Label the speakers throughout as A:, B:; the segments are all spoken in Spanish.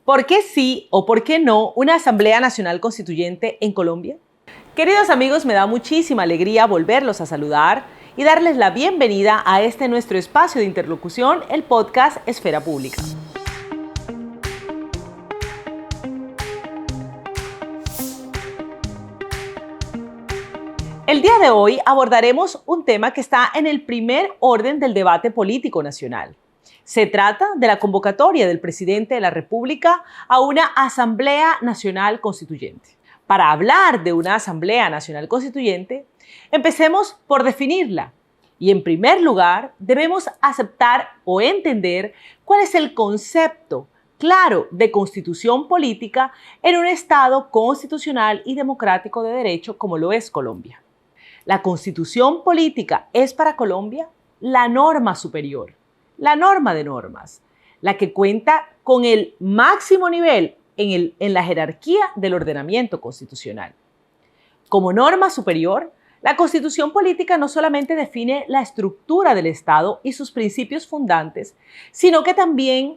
A: ¿Por qué sí o por qué no una Asamblea Nacional Constituyente en Colombia? Queridos amigos, me da muchísima alegría volverlos a saludar y darles la bienvenida a este nuestro espacio de interlocución, el podcast Esfera Pública. El día de hoy abordaremos un tema que está en el primer orden del debate político nacional. Se trata de la convocatoria del presidente de la República a una Asamblea Nacional Constituyente. Para hablar de una Asamblea Nacional Constituyente, empecemos por definirla. Y en primer lugar, debemos aceptar o entender cuál es el concepto claro de constitución política en un Estado constitucional y democrático de derecho como lo es Colombia. La constitución política es para Colombia la norma superior, la norma de normas, la que cuenta con el máximo nivel en la jerarquía del ordenamiento constitucional. Como norma superior, la constitución política no solamente define la estructura del Estado y sus principios fundantes, sino que también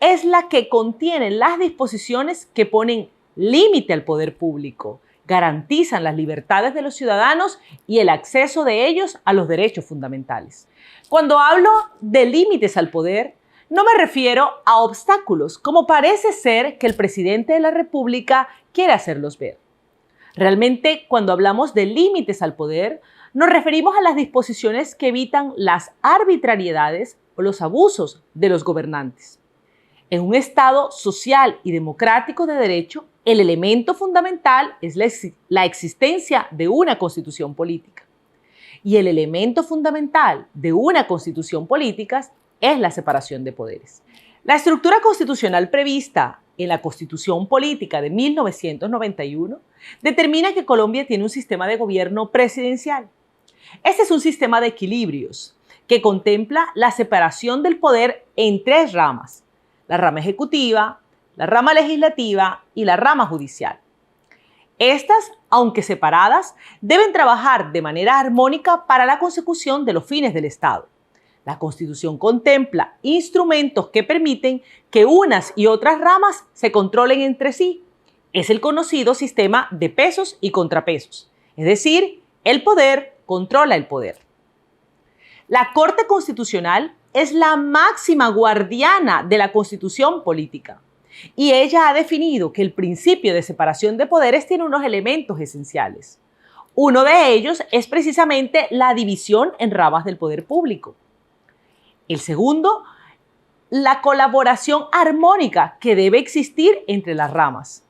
A: es la que contiene las disposiciones que ponen límite al poder público, garantizan las libertades de los ciudadanos y el acceso de ellos a los derechos fundamentales. Cuando hablo de límites al poder, no me refiero a obstáculos, como parece ser que el presidente de la República quiere hacerlos ver. Realmente, cuando hablamos de límites al poder, nos referimos a las disposiciones que evitan las arbitrariedades o los abusos de los gobernantes. En un Estado social y democrático de derecho, el elemento fundamental es la existencia de una constitución política. Y el elemento fundamental de una constitución política es la separación de poderes. La estructura constitucional prevista en la Constitución Política de 1991 determina que Colombia tiene un sistema de gobierno presidencial. Este es un sistema de equilibrios que contempla la separación del poder en tres ramas: la rama ejecutiva, la rama legislativa y la rama judicial. Estas, aunque separadas, deben trabajar de manera armónica para la consecución de los fines del Estado. La Constitución contempla instrumentos que permiten que unas y otras ramas se controlen entre sí. Es el conocido sistema de pesos y contrapesos, es decir, el poder controla el poder. La Corte Constitucional es la máxima guardiana de la Constitución política y ella ha definido que el principio de separación de poderes tiene unos elementos esenciales. Uno de ellos es precisamente la división en ramas del poder público. El segundo, la colaboración armónica que debe existir entre las ramas.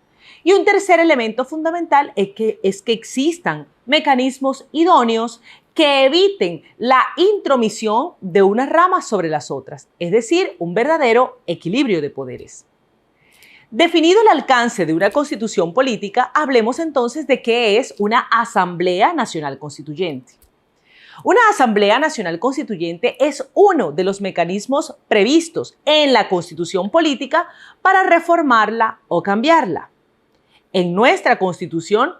A: Y un tercer elemento fundamental es que existan mecanismos idóneos que eviten la intromisión de unas ramas sobre las otras, es decir, un verdadero equilibrio de poderes. Definido el alcance de una constitución política, hablemos entonces de qué es una Asamblea Nacional Constituyente. Una Asamblea Nacional Constituyente es uno de los mecanismos previstos en la Constitución Política para reformarla o cambiarla. En nuestra Constitución,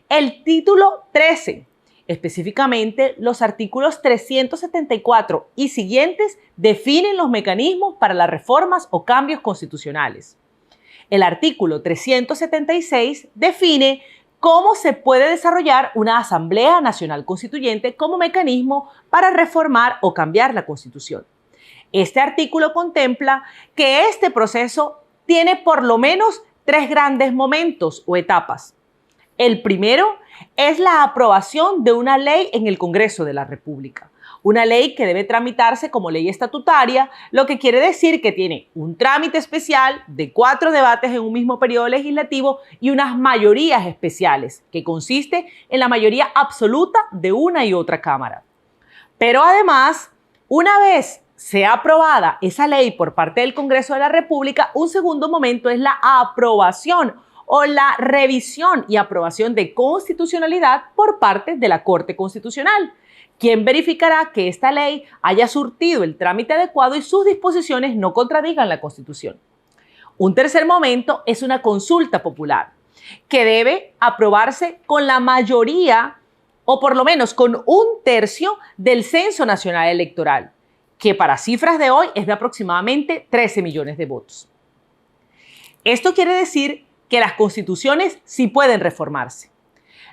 A: el título 13, específicamente los artículos 374 y siguientes, definen los mecanismos para las reformas o cambios constitucionales. El artículo 376 define cómo se puede desarrollar una Asamblea Nacional Constituyente como mecanismo para reformar o cambiar la Constitución. Este artículo contempla que este proceso tiene por lo menos tres grandes momentos o etapas. El primero es la aprobación de una ley en el Congreso de la República. Una ley que debe tramitarse como ley estatutaria, lo que quiere decir que tiene un trámite especial de 4 debates en un mismo periodo legislativo y unas mayorías especiales, que consiste en la mayoría absoluta de una y otra Cámara. Pero además, una vez sea aprobada esa ley por parte del Congreso de la República, un segundo momento es la aprobación o la revisión y aprobación de constitucionalidad por parte de la Corte Constitucional, quien verificará que esta ley haya surtido el trámite adecuado y sus disposiciones no contradigan la Constitución. Un tercer momento es una consulta popular, que debe aprobarse con la mayoría o por lo menos con 1/3 del Censo Nacional Electoral, que para cifras de hoy es de aproximadamente 13 millones de votos. Esto quiere decir que las constituciones sí pueden reformarse.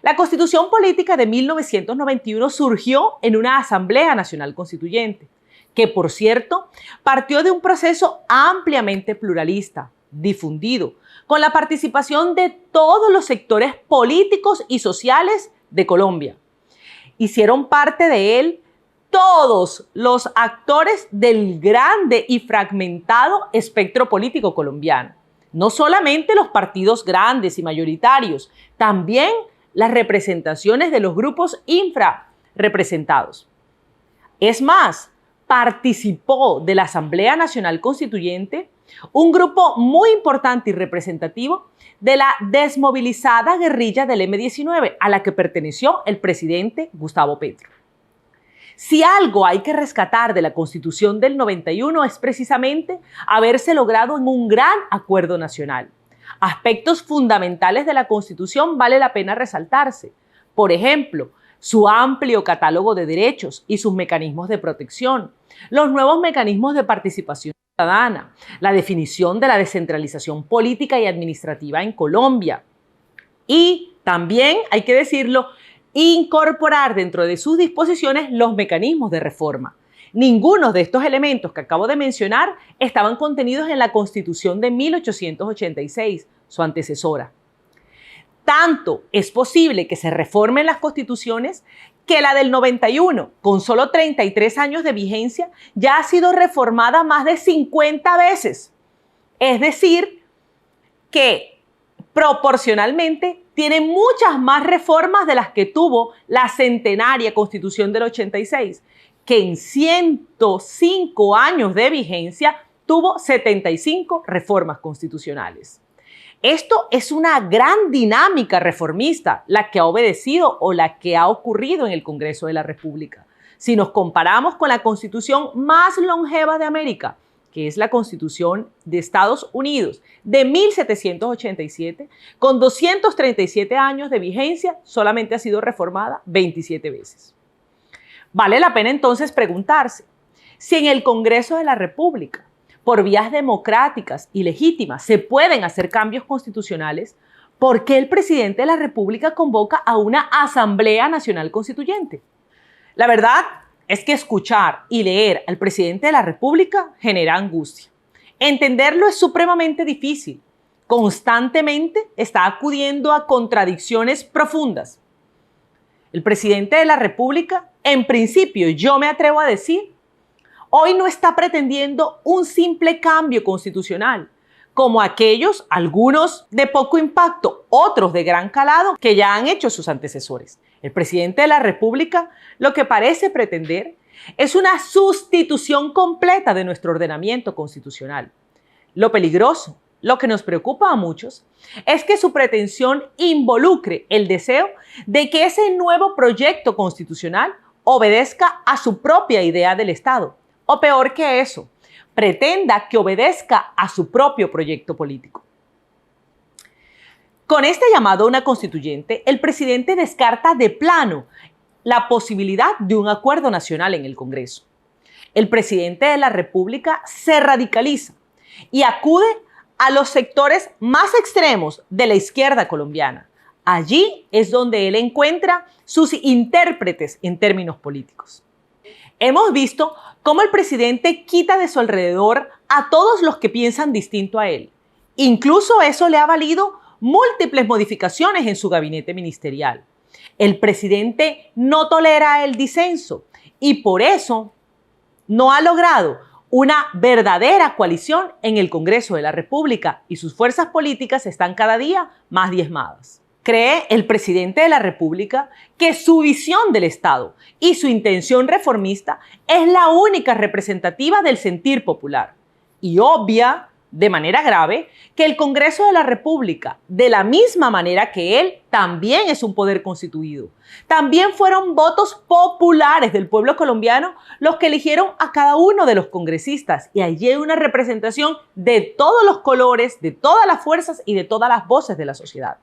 A: La Constitución Política de 1991 surgió en una Asamblea Nacional Constituyente, que, por cierto, partió de un proceso ampliamente pluralista, difundido, con la participación de todos los sectores políticos y sociales de Colombia. Hicieron parte de él todos los actores del grande y fragmentado espectro político colombiano. No solamente los partidos grandes y mayoritarios, también las representaciones de los grupos infrarrepresentados. Es más, participó de la Asamblea Nacional Constituyente un grupo muy importante y representativo de la desmovilizada guerrilla del M-19, a la que perteneció el presidente Gustavo Petro. Si algo hay que rescatar de la Constitución del 91 es precisamente haberse logrado en un gran acuerdo nacional. Aspectos fundamentales de la Constitución vale la pena resaltarse. Por ejemplo, su amplio catálogo de derechos y sus mecanismos de protección, los nuevos mecanismos de participación ciudadana, la definición de la descentralización política y administrativa en Colombia. Y también, hay que decirlo, incorporar dentro de sus disposiciones los mecanismos de reforma. Ninguno de estos elementos que acabo de mencionar estaban contenidos en la Constitución de 1886, su antecesora. Tanto es posible que se reformen las constituciones que la del 91, con solo 33 años de vigencia, ya ha sido reformada más de 50 veces. Es decir, que proporcionalmente tiene muchas más reformas de las que tuvo la centenaria Constitución del 86, que en 105 años de vigencia tuvo 75 reformas constitucionales. Esto es una gran dinámica reformista, la que ha obedecido o la que ha ocurrido en el Congreso de la República. Si nos comparamos con la Constitución más longeva de América, que es la Constitución de Estados Unidos de 1787, con 237 años de vigencia, solamente ha sido reformada 27 veces. Vale la pena entonces preguntarse si en el Congreso de la República, por vías democráticas y legítimas, se pueden hacer cambios constitucionales, ¿por qué el presidente de la República convoca a una Asamblea Nacional Constituyente? La verdad es que escuchar y leer al presidente de la República genera angustia. Entenderlo es supremamente difícil. Constantemente está acudiendo a contradicciones profundas. El presidente de la República, en principio, yo me atrevo a decir, hoy no está pretendiendo un simple cambio constitucional, como aquellos, algunos de poco impacto, otros de gran calado, que ya han hecho sus antecesores. El presidente de la República lo que parece pretender es una sustitución completa de nuestro ordenamiento constitucional. Lo peligroso, lo que nos preocupa a muchos, es que su pretensión involucre el deseo de que ese nuevo proyecto constitucional obedezca a su propia idea del Estado. O peor que eso, pretenda que obedezca a su propio proyecto político. Con este llamado a una constituyente, el presidente descarta de plano la posibilidad de un acuerdo nacional en el Congreso. El presidente de la República se radicaliza y acude a los sectores más extremos de la izquierda colombiana. Allí es donde él encuentra sus intérpretes en términos políticos. Hemos visto cómo el presidente quita de su alrededor a todos los que piensan distinto a él. Incluso eso le ha valido múltiples modificaciones en su gabinete ministerial. El presidente no tolera el disenso y por eso no ha logrado una verdadera coalición en el Congreso de la República y sus fuerzas políticas están cada día más diezmadas. ¿Cree el presidente de la República que su visión del Estado y su intención reformista es la única representativa del sentir popular? Y obvia, de manera grave, que el Congreso de la República, de la misma manera que él, también es un poder constituido. También fueron votos populares del pueblo colombiano los que eligieron a cada uno de los congresistas y allí hay una representación de todos los colores, de todas las fuerzas y de todas las voces de la sociedad.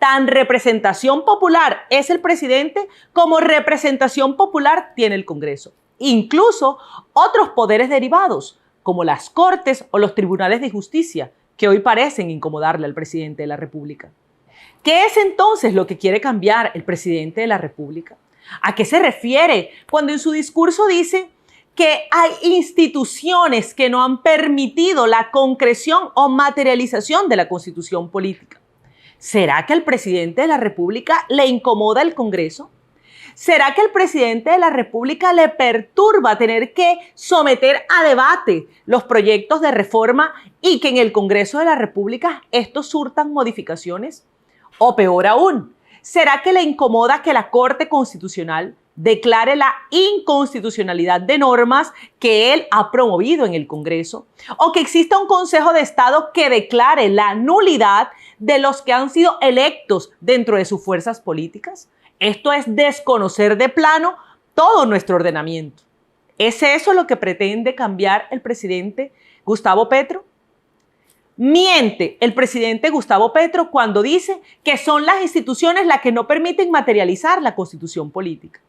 A: Tan representación popular es el presidente como representación popular tiene el Congreso. Incluso otros poderes derivados, como las Cortes o los tribunales de justicia, que hoy parecen incomodarle al presidente de la República. ¿Qué es entonces lo que quiere cambiar el presidente de la República? ¿A qué se refiere cuando en su discurso dice que hay instituciones que no han permitido la concreción o materialización de la Constitución política? ¿Será que al presidente de la República le incomoda el Congreso? ¿Será que al presidente de la República le perturba tener que someter a debate los proyectos de reforma y que en el Congreso de la República estos surtan modificaciones? O peor aún, ¿será que le incomoda que la Corte Constitucional declare la inconstitucionalidad de normas que él ha promovido en el Congreso? ¿O que exista un Consejo de Estado que declare la nulidad de los que han sido electos dentro de sus fuerzas políticas? Esto es desconocer de plano todo nuestro ordenamiento. ¿Es eso lo que pretende cambiar el presidente Gustavo Petro? Miente el presidente Gustavo Petro cuando dice que son las instituciones las que no permiten materializar la Constitución política.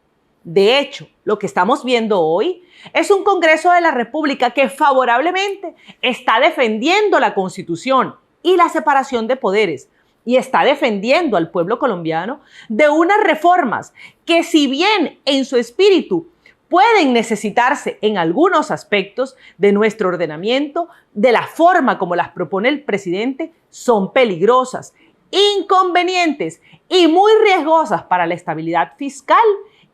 A: De hecho, lo que estamos viendo hoy es un Congreso de la República que favorablemente está defendiendo la Constitución y la separación de poderes y está defendiendo al pueblo colombiano de unas reformas que, si bien en su espíritu pueden necesitarse en algunos aspectos de nuestro ordenamiento, de la forma como las propone el presidente, son peligrosas, inconvenientes y muy riesgosas para la estabilidad fiscal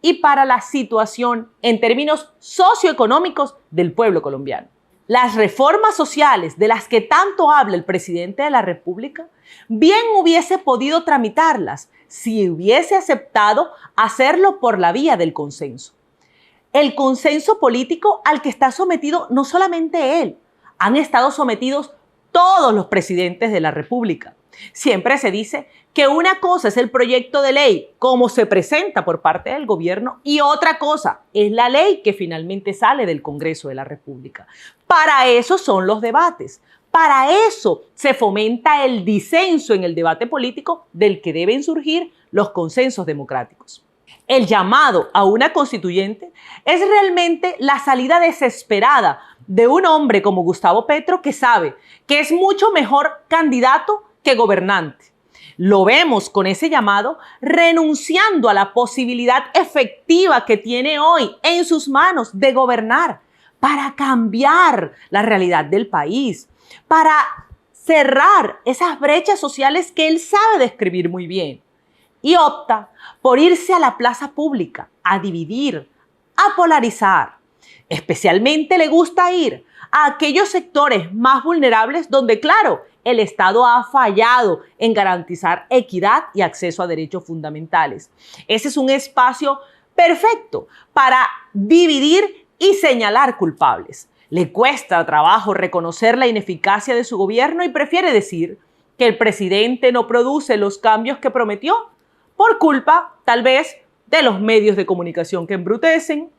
A: y para la situación en términos socioeconómicos del pueblo colombiano. Las reformas sociales de las que tanto habla el presidente de la República, bien hubiese podido tramitarlas si hubiese aceptado hacerlo por la vía del consenso. El consenso político al que está sometido no solamente él, han estado sometidos todos los presidentes de la República. Siempre se dice que una cosa es el proyecto de ley como se presenta por parte del gobierno y otra cosa es la ley que finalmente sale del Congreso de la República. Para eso son los debates. Para eso se fomenta el disenso en el debate político del que deben surgir los consensos democráticos. El llamado a una constituyente es realmente la salida desesperada de un hombre como Gustavo Petro que sabe que es mucho mejor candidato que gobernante. Lo vemos con ese llamado renunciando a la posibilidad efectiva que tiene hoy en sus manos de gobernar para cambiar la realidad del país, para cerrar esas brechas sociales que él sabe describir muy bien. Y opta por irse a la plaza pública, a dividir, a polarizar. Especialmente le gusta ir a aquellos sectores más vulnerables donde, claro, el Estado ha fallado en garantizar equidad y acceso a derechos fundamentales. Ese es un espacio perfecto para dividir y señalar culpables. Le cuesta trabajo reconocer la ineficacia de su gobierno y prefiere decir que el presidente no produce los cambios que prometió por culpa, tal vez, de los medios de comunicación que embrutecen,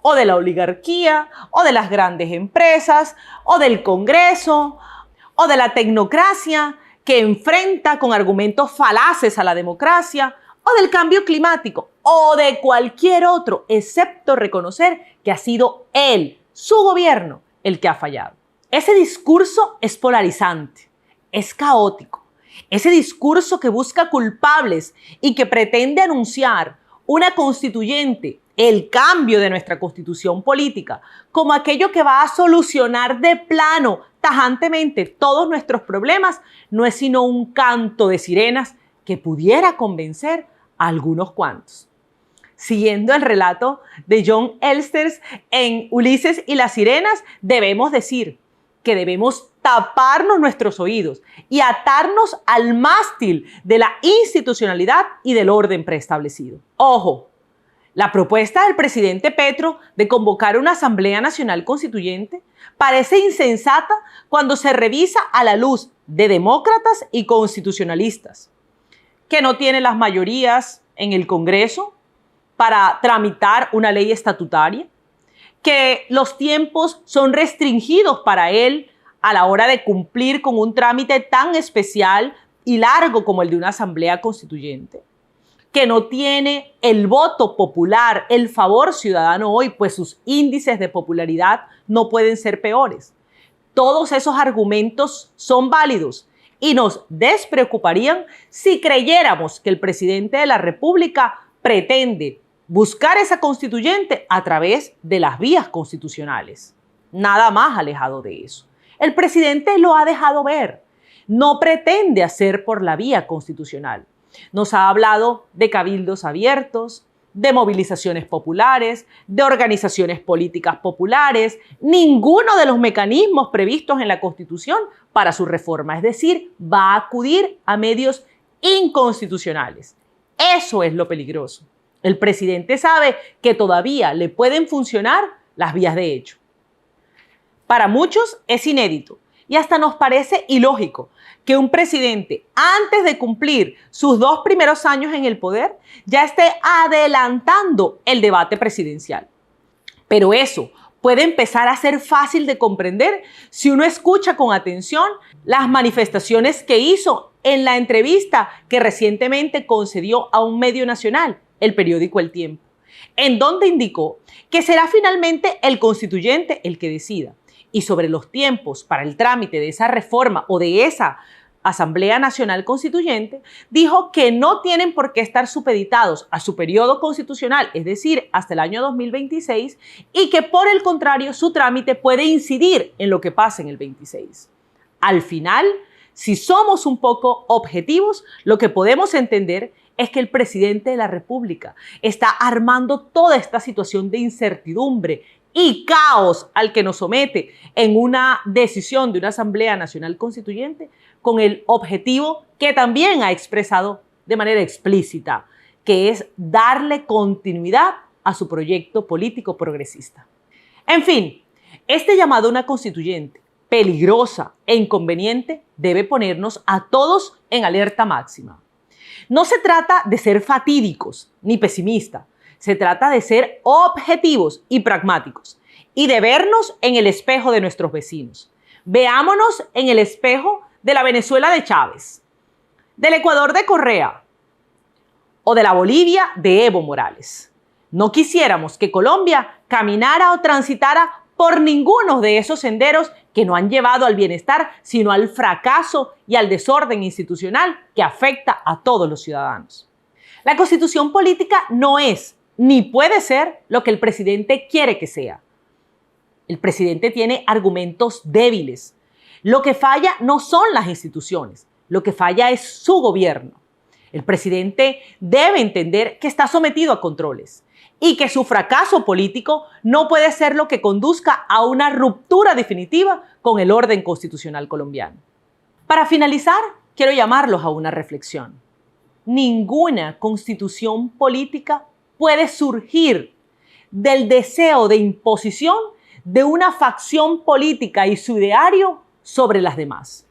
A: o de la oligarquía, o de las grandes empresas, o del Congreso, o de la tecnocracia que enfrenta con argumentos falaces a la democracia, o del cambio climático, o de cualquier otro, excepto reconocer que ha sido él, su gobierno, el que ha fallado. Ese discurso es polarizante, es caótico. Ese discurso que busca culpables y que pretende anunciar una constituyente, el cambio de nuestra constitución política, como aquello que va a solucionar de plano, tajantemente, todos nuestros problemas, no es sino un canto de sirenas que pudiera convencer a algunos cuantos. Siguiendo el relato de John Elsters en Ulises y las sirenas, debemos decir que debemos taparnos nuestros oídos y atarnos al mástil de la institucionalidad y del orden preestablecido. Ojo, la propuesta del presidente Petro de convocar una Asamblea Nacional Constituyente parece insensata cuando se revisa a la luz de demócratas y constitucionalistas, que no tiene las mayorías en el Congreso para tramitar una ley estatutaria, que los tiempos son restringidos para él a la hora de cumplir con un trámite tan especial y largo como el de una asamblea constituyente, que no tiene el voto popular, el favor ciudadano hoy, pues sus índices de popularidad no pueden ser peores. todos esos argumentos son válidos y nos despreocuparían si creyéramos que el presidente de la República pretende buscar esa constituyente a través de las vías constitucionales. Nada más alejado de eso. El presidente lo ha dejado ver. No pretende hacer por la vía constitucional. Nos ha hablado de cabildos abiertos, de movilizaciones populares, de organizaciones políticas populares, ninguno de los mecanismos previstos en la Constitución para su reforma. Es decir, va a acudir a medios inconstitucionales. Eso es lo peligroso. El presidente sabe que todavía le pueden funcionar las vías de hecho. Para muchos es inédito y hasta nos parece ilógico que un presidente, antes de cumplir sus 2 primeros años en el poder, ya esté adelantando el debate presidencial. Pero eso puede empezar a ser fácil de comprender si uno escucha con atención las manifestaciones que hizo en la entrevista que recientemente concedió a un medio nacional, el periódico El Tiempo, en donde indicó que será finalmente el constituyente el que decida. Y sobre los tiempos para el trámite de esa reforma o de esa Asamblea Nacional Constituyente, dijo que no tienen por qué estar supeditados a su periodo constitucional, es decir, hasta el año 2026, y que por el contrario su trámite puede incidir en lo que pase en el 26. Al final, si somos un poco objetivos, lo que podemos entender es que el presidente de la República está armando toda esta situación de incertidumbre y caos al que nos somete en una decisión de una Asamblea Nacional Constituyente con el objetivo que también ha expresado de manera explícita, que es darle continuidad a su proyecto político progresista. En fin, este llamado a una constituyente peligrosa e inconveniente debe ponernos a todos en alerta máxima. No se trata de ser fatídicos ni pesimistas. Se trata de ser objetivos y pragmáticos y de vernos en el espejo de nuestros vecinos. Veámonos en el espejo de la Venezuela de Chávez, del Ecuador de Correa o de la Bolivia de Evo Morales. No quisiéramos que Colombia caminara o transitara por ninguno de esos senderos que no han llevado al bienestar, sino al fracaso y al desorden institucional que afecta a todos los ciudadanos. La constitución política no es ni puede ser lo que el presidente quiere que sea. El presidente tiene argumentos débiles. Lo que falla no son las instituciones, lo que falla es su gobierno. El presidente debe entender que está sometido a controles y que su fracaso político no puede ser lo que conduzca a una ruptura definitiva con el orden constitucional colombiano. Para finalizar, quiero llamarlos a una reflexión. Ninguna constitución política puede surgir del deseo de imposición de una facción política y su ideario sobre las demás.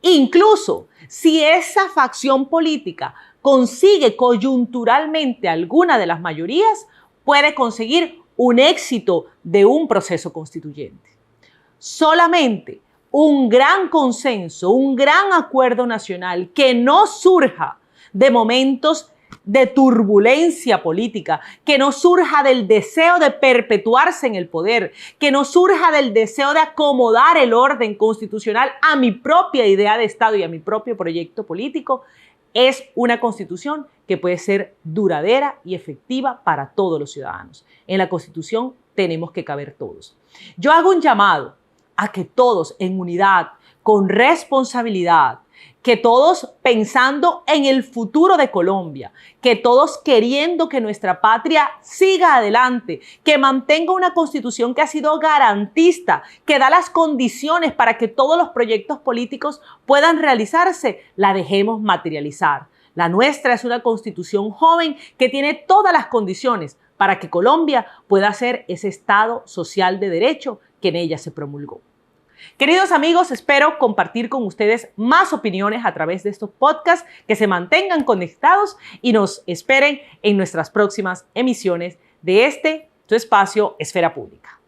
A: Incluso si esa facción política consigue coyunturalmente alguna de las mayorías, puede conseguir un éxito de un proceso constituyente. Solamente un gran consenso, un gran acuerdo nacional que no surja de momentos de turbulencia política, que no surja del deseo de perpetuarse en el poder, que no surja del deseo de acomodar el orden constitucional a mi propia idea de Estado y a mi propio proyecto político, es una constitución que puede ser duradera y efectiva para todos los ciudadanos. En la constitución tenemos que caber todos. Yo hago un llamado a que todos en unidad, con responsabilidad, que todos pensando en el futuro de Colombia, que todos queriendo que nuestra patria siga adelante, que mantenga una constitución que ha sido garantista, que da las condiciones para que todos los proyectos políticos puedan realizarse, la dejemos materializar. La nuestra es una constitución joven que tiene todas las condiciones para que Colombia pueda ser ese Estado social de derecho que en ella se promulgó. Queridos amigos, espero compartir con ustedes más opiniones a través de estos podcasts, que se mantengan conectados y nos esperen en nuestras próximas emisiones de tu espacio Esfera Pública.